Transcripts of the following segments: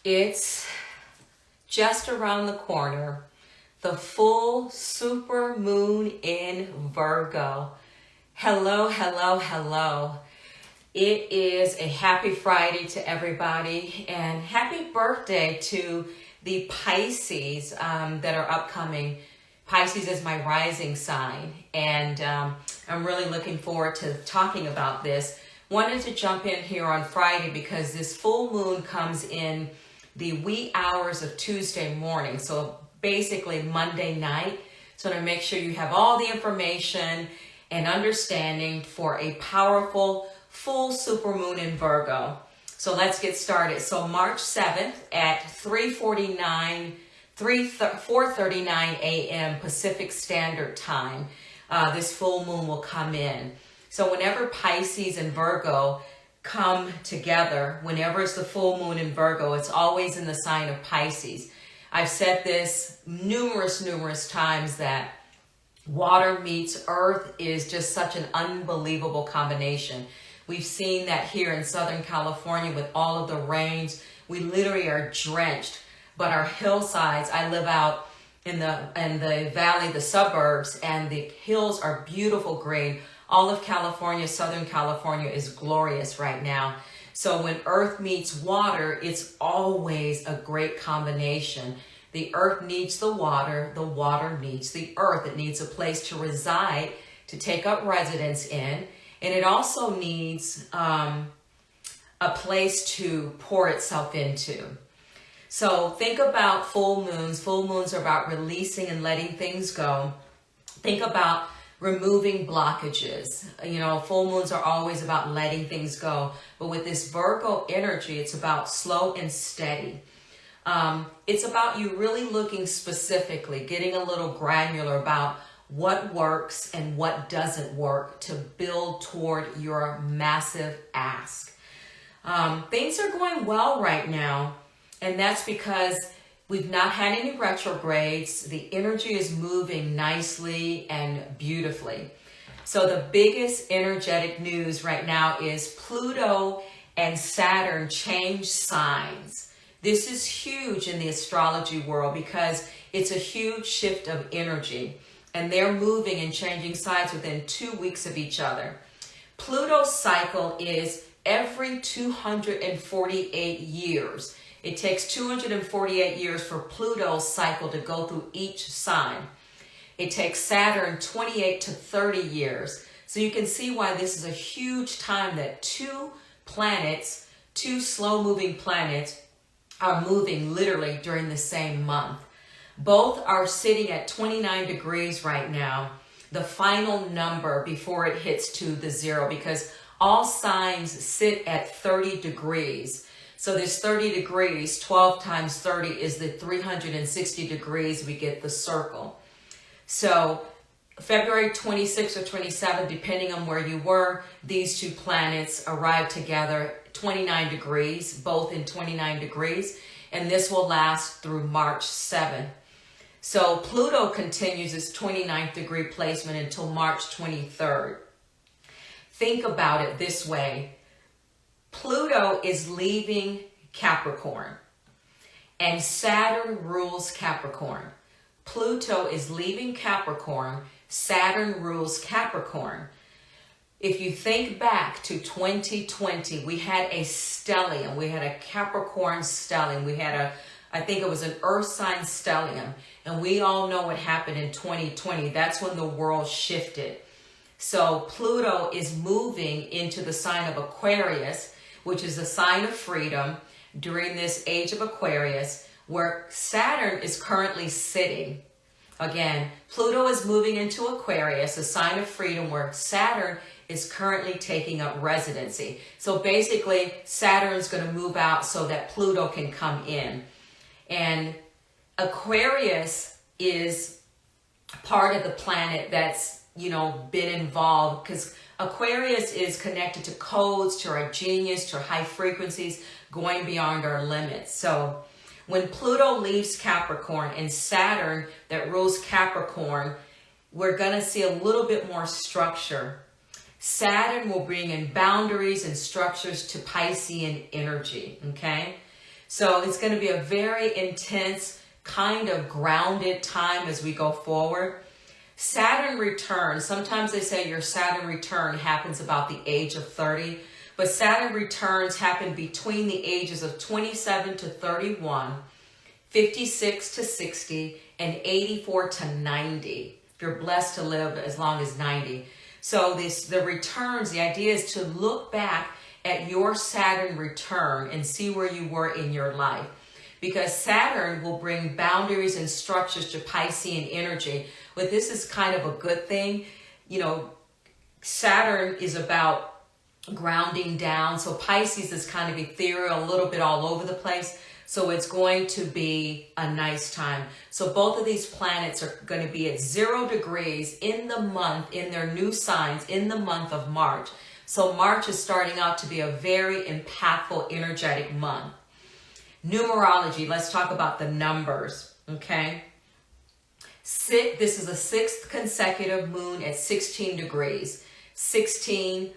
It's just around the corner. The full super moon in Virgo. Hello, hello, hello. It is a happy Friday to everybody and happy birthday to the Pisces that are upcoming. Pisces is my rising sign, and I'm really looking forward to talking about this. Wanted to jump in here on Friday because this full moon comes in the wee hours of Tuesday morning, so basically Monday night. So to make sure you have all the information and understanding for a powerful full supermoon in Virgo. So let's get started. So March 7th at 4:39 a.m. Pacific Standard Time, this full moon will come in. So whenever Pisces and Virgo come together, whenever it's the full moon in Virgo, it's always in the sign of Pisces. I've said this numerous times that water meets earth is just such an unbelievable combination. We've seen that here in Southern California with all of the rains. We literally are drenched, but our hillsides, I live out in the valley, the suburbs, and the hills are beautiful green. All of California, Southern California is glorious right now. So when earth meets water, it's always a great combination. The earth needs the water needs the earth. It needs a place to reside, to take up residence in, and it also needs a place to pour itself into. So think about full moons. Full moons are about releasing and letting things go. Think about removing blockages. You know, full moons are always about letting things go. But with this Virgo energy, it's about slow and steady. It's about you really looking specifically, getting a little granular about what works and what doesn't work to build toward your massive ask. Things are going well right now, and that's because we've not had any retrogrades. The energy is moving nicely and beautifully. So the biggest energetic news right now is Pluto and Saturn change signs. This is huge in the astrology world because it's a huge shift of energy, and they're moving and changing signs within 2 weeks of each other. Pluto's cycle is every 248 years. It takes 248 years for Pluto's cycle to go through each sign. It takes Saturn 28 to 30 years. So you can see why this is a huge time that two slow-moving planets, are moving literally during the same month. Both are sitting at 29 degrees right now, the final number before it hits to the zero, because all signs sit at 30 degrees. So there's 30 degrees, 12 times 30 is the 360 degrees, we get the circle. So February 26th or 27th, depending on where you were, these two planets arrived together 29 degrees, both in 29 degrees, and this will last through March 7th. So Pluto continues its 29th degree placement until March 23rd. Think about it this way. Pluto is leaving Capricorn, and Saturn rules Capricorn. Pluto is leaving Capricorn, Saturn rules Capricorn. If you think back to 2020, we had a stellium. We had a Capricorn stellium. We had I think it was an earth sign stellium. And we all know what happened in 2020. That's when the world shifted. So Pluto is moving into the sign of Aquarius, which is the sign of freedom during this age of Aquarius, where Saturn is currently sitting. Again, Pluto is moving into Aquarius, a sign of freedom, where Saturn is currently taking up residency. So basically, Saturn's going to move out so that Pluto can come in. And Aquarius is part of the planet that's, been involved, because Aquarius is connected to codes, to our genius, to our high frequencies, going beyond our limits. So when Pluto leaves Capricorn and Saturn that rules Capricorn, we're going to see a little bit more structure. Saturn will bring in boundaries and structures to Piscean energy, okay? So it's going to be a very intense, kind of grounded time as we go forward. Saturn return. Sometimes they say your Saturn return happens about the age of 30, but Saturn returns happen between the ages of 27 to 31, 56 to 60, and 84 to 90. If you're blessed to live as long as 90. So the returns, the idea is to look back at your Saturn return and see where you were in your life. Because Saturn will bring boundaries and structures to Piscean energy. But this is kind of a good thing. You know, Saturn is about grounding down. So Pisces is kind of ethereal, a little bit all over the place. So it's going to be a nice time. So both of these planets are going to be at 0 degrees in the month, in their new signs, in the month of March. So March is starting out to be a very impactful, energetic month. Numerology, let's talk about the numbers, okay? This is the 6th consecutive moon at 16 degrees. 16,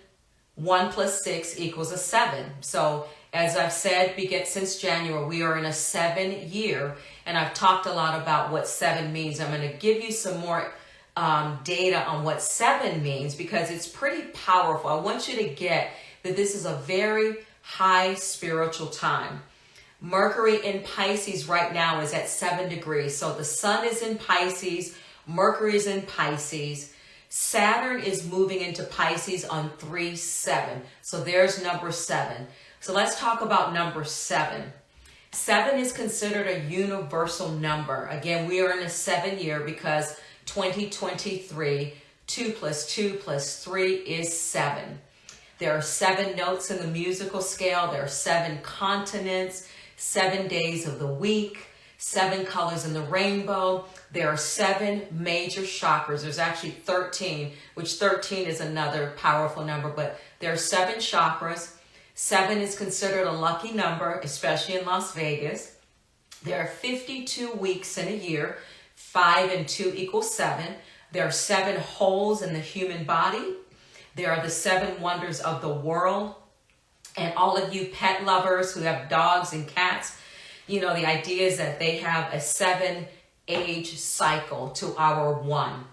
1 plus 6 equals a 7. So as I've said, since January, we are in a 7 year, and I've talked a lot about what 7 means. I'm going to give you some more data on what 7 means because it's pretty powerful. I want you to get that this is a very high spiritual time. Mercury in Pisces right now is at 7 degrees. So the sun is in Pisces, Mercury is in Pisces. Saturn is moving into Pisces on 3/7. So there's number 7. So let's talk about number 7. 7 is considered a universal number. Again, we are in a 7 year because 2023, 2 plus 2 plus 3 is 7. There are 7 notes in the musical scale. There are 7 continents, 7 days of the week, 7 colors in the rainbow. There are 7 major chakras. There's actually 13, which 13 is another powerful number, but there are 7 chakras. 7 is considered a lucky number, especially in Las Vegas. There are 52 weeks in a year. 5 and 2 equals 7. There are 7 holes in the human body. There are the 7 wonders of the world. And all of you pet lovers who have dogs and cats, you know, the idea is that they have a 7-age cycle to our 1.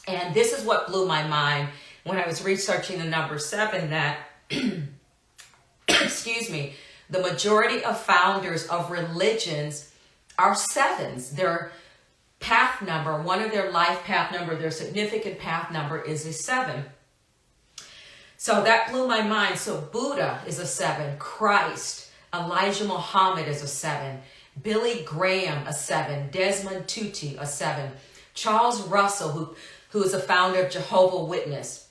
And this is what blew my mind when I was researching the number 7, that, excuse me, the majority of founders of religions are 7s. Their path number, one of their life path number, their significant path number is a 7. So that blew my mind. So Buddha is a 7. Christ, Elijah Muhammad is a 7. Billy Graham, a 7. Desmond Tutu, a 7. Charles Russell, who is a founder of Jehovah's Witness.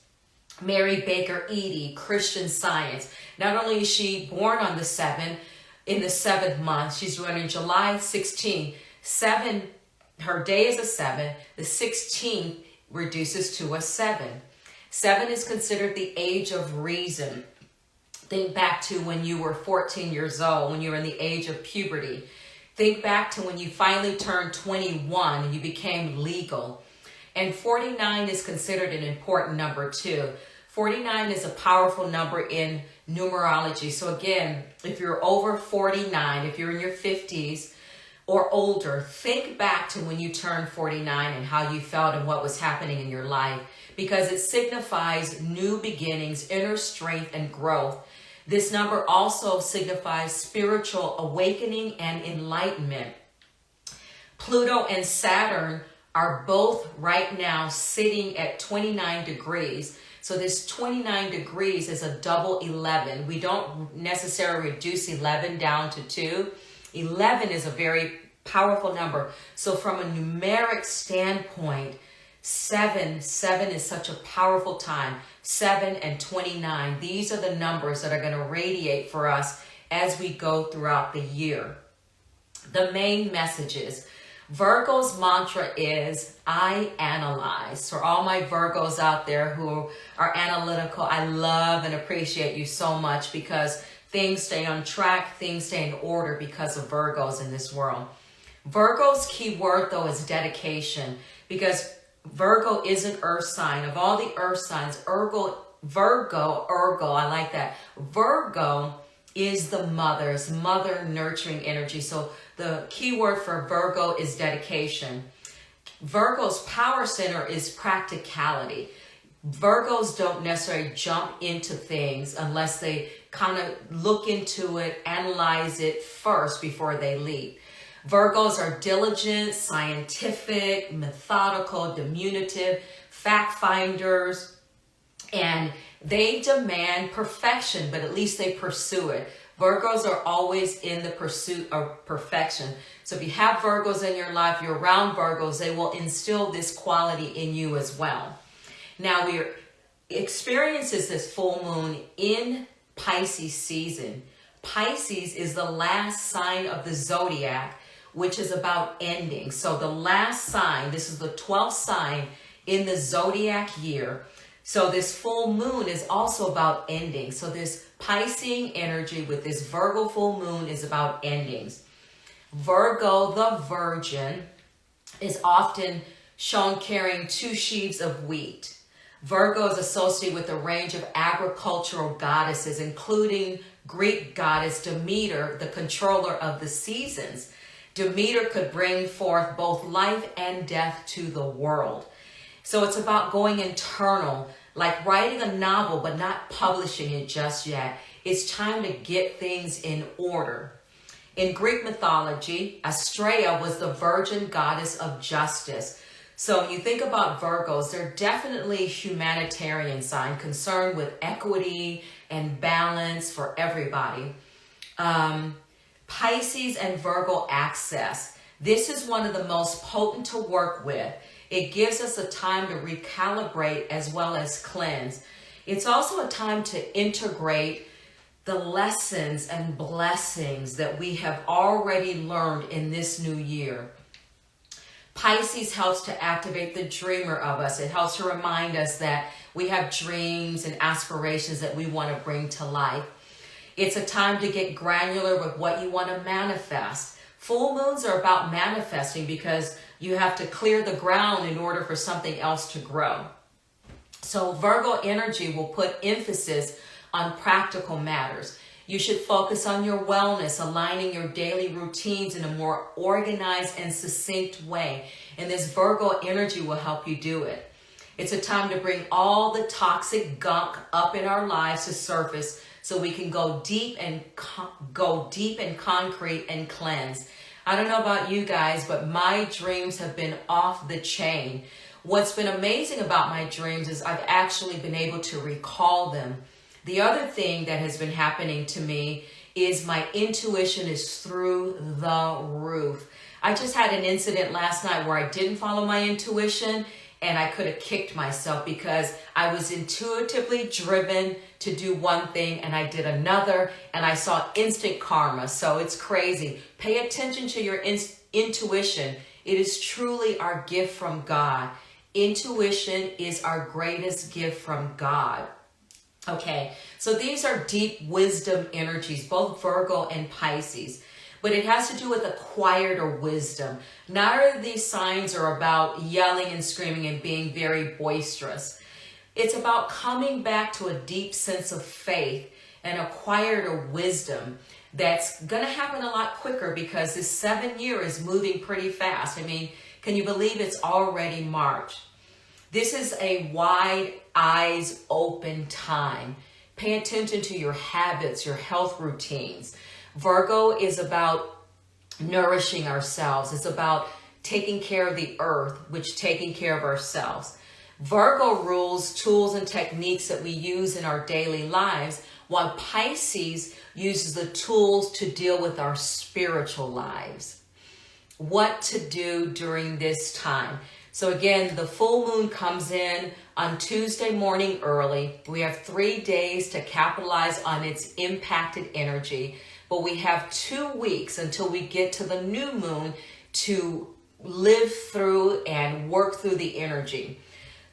Mary Baker Eddy, Christian Science. Not only is she born on the 7, in the 7th month, she's born in July 16. 7, her day is a 7. The 16th reduces to a 7. 7 is considered the age of reason. Think back to when you were 14 years old, when you were in the age of puberty. Think back to when you finally turned 21 and you became legal. And 49 is considered an important number too. 49 is a powerful number in numerology. So again, if you're over 49, if you're in your 50s or older, think back to when you turned 49 and how you felt and what was happening in your life, because it signifies new beginnings, inner strength, and growth. This number also signifies spiritual awakening and enlightenment. Pluto and Saturn are both right now sitting at 29 degrees. So this 29 degrees is a double 11. We don't necessarily reduce 11 down to 2. 11 is a very powerful number. So from a numeric standpoint, 7 is such a powerful time. 7 and 29. These are the numbers that are going to radiate for us as we go throughout the year. The main messages. Virgo's mantra is, I analyze. For all my Virgos out there who are analytical, I love and appreciate you so much, because things stay on track, things stay in order because of Virgos in this world. Virgo's key word, though, is dedication, because Virgo is an earth sign. Of all the earth signs, Virgo, I like that. Virgo is the mother nurturing energy. So the key word for Virgo is dedication. Virgo's power center is practicality. Virgos don't necessarily jump into things unless they kind of look into it, analyze it first before they leap. Virgos are diligent, scientific, methodical, diminutive, fact finders, and they demand perfection, but at least they pursue it. Virgos are always in the pursuit of perfection. So if you have Virgos in your life, you're around Virgos, they will instill this quality in you as well. Now we experiences this full moon in Pisces season. Pisces is the last sign of the zodiac, which is about ending. So the last sign, this is the 12th sign in the zodiac year. So this full moon is also about ending. So this Piscean energy with this Virgo full moon is about endings. Virgo, the virgin, is often shown carrying 2 sheaves of wheat. Virgo is associated with a range of agricultural goddesses, including Greek goddess Demeter, the controller of the seasons. Demeter could bring forth both life and death to the world. So it's about going internal, like writing a novel, but not publishing it just yet. It's time to get things in order. In Greek mythology, Astrea was the virgin goddess of justice. So when you think about Virgos, they're definitely a humanitarian sign, concerned with equity and balance for everybody. Pisces and Virgo access. This is one of the most potent to work with. It gives us a time to recalibrate as well as cleanse. It's also a time to integrate the lessons and blessings that we have already learned in this new year. Pisces helps to activate the dreamer of us. It helps to remind us that we have dreams and aspirations that we want to bring to life. It's a time to get granular with what you want to manifest. Full moons are about manifesting because you have to clear the ground in order for something else to grow. So Virgo energy will put emphasis on practical matters. You should focus on your wellness, aligning your daily routines in a more organized and succinct way. And this Virgo energy will help you do it. It's a time to bring all the toxic gunk up in our lives to surface so we can go deep and concrete and cleanse. I don't know about you guys, but my dreams have been off the chain. What's been amazing about my dreams is I've actually been able to recall them. The other thing that has been happening to me is my intuition is through the roof. I just had an incident last night where I didn't follow my intuition and I could have kicked myself because I was intuitively driven to do one thing and I did another and I saw instant karma. So it's crazy. Pay attention to your intuition. It is truly our gift from God. Intuition is our greatest gift from God. Okay, so these are deep wisdom energies, both Virgo and Pisces. But it has to do with acquired wisdom. Neither of these signs are about yelling and screaming and being very boisterous. It's about coming back to a deep sense of faith and acquired wisdom that's going to happen a lot quicker because this 7 year is moving pretty fast. I mean, can you believe it's already March? This is a wide eyes open time. Pay attention to your habits, your health routines. Virgo is about nourishing ourselves. It's about taking care of the earth, which taking care of ourselves. Virgo rules tools and techniques that we use in our daily lives, while Pisces uses the tools to deal with our spiritual lives. What to do during this time. So again, the full moon comes in on Tuesday morning early. We have 3 days to capitalize on its impacted energy, but we have 2 weeks until we get to the new moon to live through and work through the energy.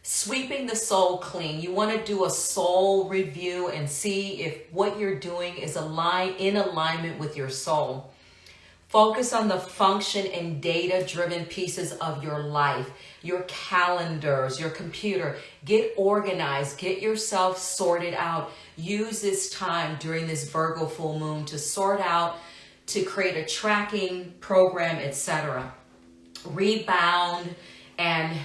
Sweeping the soul clean. You want to do a soul review and see if what you're doing is in alignment with your soul. Focus on the function and data-driven pieces of your life, your calendars, your computer. Get organized, get yourself sorted out. Use this time during this Virgo full moon to sort out, to create a tracking program, etc. Rebound and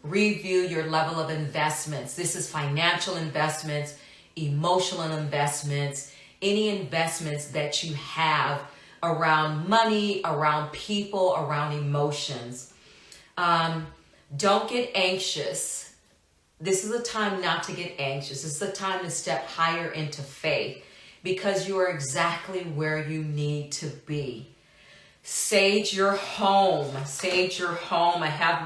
review your level of investments. This is financial investments, emotional investments, any investments that you have around money, around people, around emotions. Don't get anxious. This is a time not to get anxious. This is a time to step higher into faith because you are exactly where you need to be. Sage your home. Sage your home. I have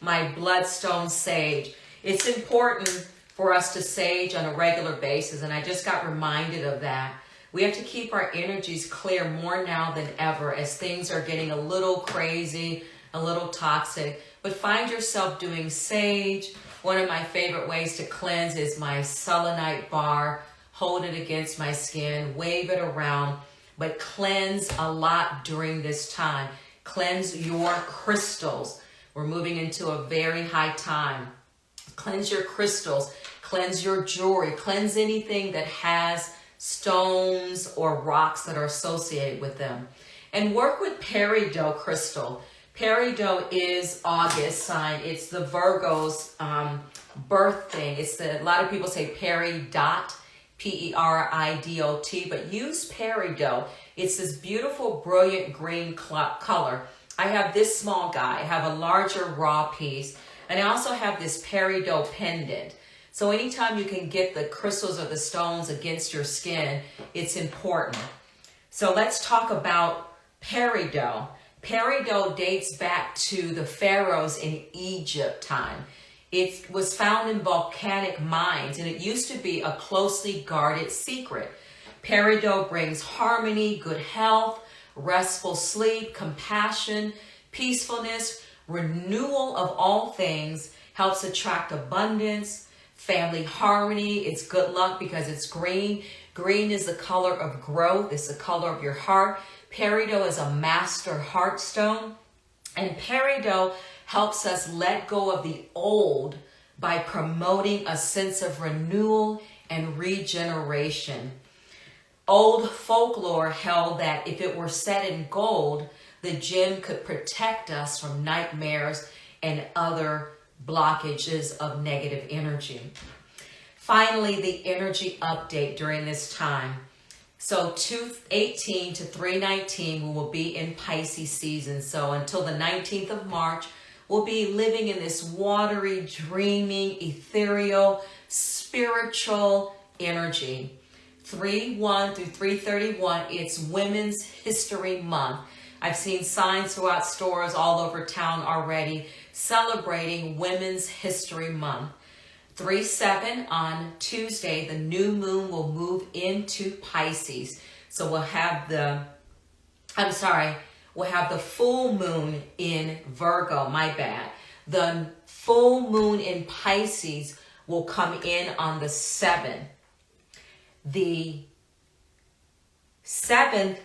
my bloodstone sage. It's important for us to sage on a regular basis, and I just got reminded of that. We have to keep our energies clear more now than ever as things are getting a little crazy, a little toxic. But find yourself doing sage. One of my favorite ways to cleanse is my selenite bar. Hold it against my skin, wave it around, but cleanse a lot during this time. Cleanse your crystals. We're moving into a very high time. Cleanse your crystals, cleanse your jewelry, cleanse anything that has stones or rocks that are associated with them. And work with peridot crystal. Peridot is August sign. It's the Virgo's birth thing. A lot of people say peridot, P-E-R-I-D-O-T, but use peridot. It's this beautiful, brilliant green color. I have this small guy. I have a larger raw piece. And I also have this peridot pendant. So anytime you can get the crystals or the stones against your skin, it's important. So let's talk about peridot. Peridot dates back to the pharaohs in Egypt time. It was found in volcanic mines, and it used to be a closely guarded secret. Peridot brings harmony, good health, restful sleep, compassion, peacefulness, renewal of all things, helps attract abundance, family harmony. It's good luck because it's green. Green is the color of growth. It's the color of your heart. Peridot is a master heartstone. And peridot helps us let go of the old by promoting a sense of renewal and regeneration. Old folklore held that if it were set in gold, the gem could protect us from nightmares and other blockages of negative energy. Finally, the energy update during this time. So 2/18 to 3/19, we will be in Pisces season. So until the 19th of March, we'll be living in this watery, dreaming, ethereal, spiritual energy. 3/1 through 3/31, it's Women's History Month. I've seen signs throughout stores all over town already celebrating Women's History Month. 3/7 on Tuesday, the new moon will move into Pisces. So we'll have the full moon in Virgo, my bad. The full moon in Pisces will come in on the 7th. The 7th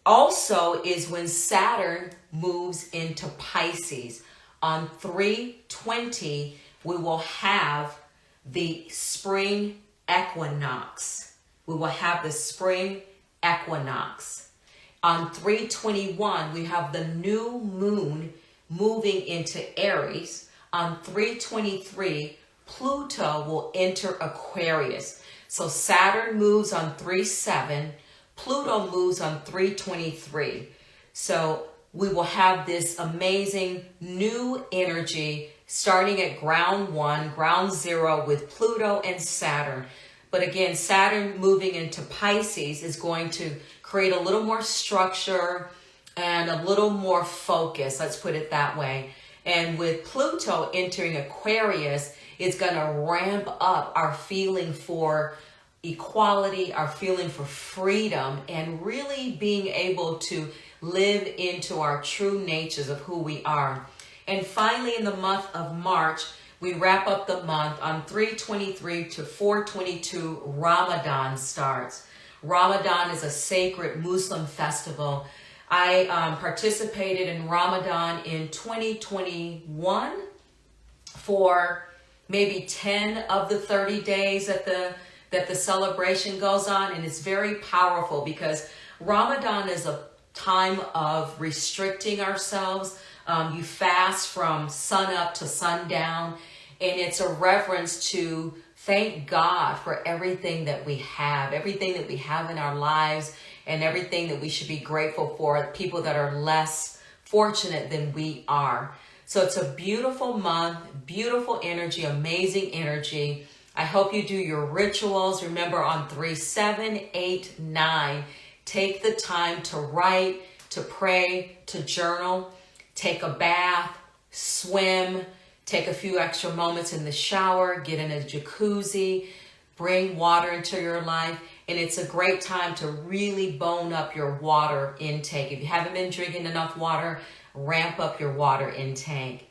also is when Saturn moves into Pisces. On 3/20, we will have the spring equinox. We will have the spring equinox. On 3/21, we have the new moon moving into Aries. On 3/23, Pluto will enter Aquarius. So Saturn moves on 3/7. Pluto moves on 3/23. So we will have this amazing new energy starting at ground 1, ground 0 with Pluto and Saturn. But again, Saturn moving into Pisces is going to create a little more structure and a little more focus, let's put it that way. And with Pluto entering Aquarius, it's going to ramp up our feeling for equality, our feeling for freedom, and really being able to live into our true natures of who we are. And finally, in the month of March, we wrap up the month on 3/23 to 4/22, Ramadan starts. Ramadan is a sacred Muslim festival. I participated in Ramadan in 2021 for maybe 10 of the 30 days that the celebration goes on, and it's very powerful because Ramadan is a time of restricting ourselves. You fast from sun up to sundown, and it's a reverence to thank God for everything that we have in our lives, and everything that we should be grateful for, people that are less fortunate than we are. So it's a beautiful month, beautiful energy, amazing energy. I hope you do your rituals. Remember, on 3, 7, 8, 9, take the time to write, to pray, to journal, take a bath, swim, take a few extra moments in the shower, get in a jacuzzi, bring water into your life. And it's a great time to really bone up your water intake. If you haven't been drinking enough water, ramp up your water intake.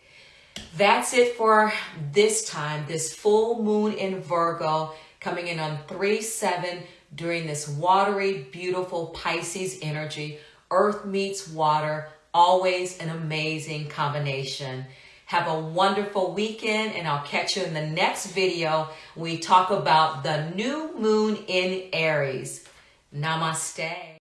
That's it for this time, this full moon in Virgo, coming in on 3/7 during this watery, beautiful Pisces energy. Earth meets water, always an amazing combination. Have a wonderful weekend, and I'll catch you in the next video when we talk about the new moon in Aries. Namaste.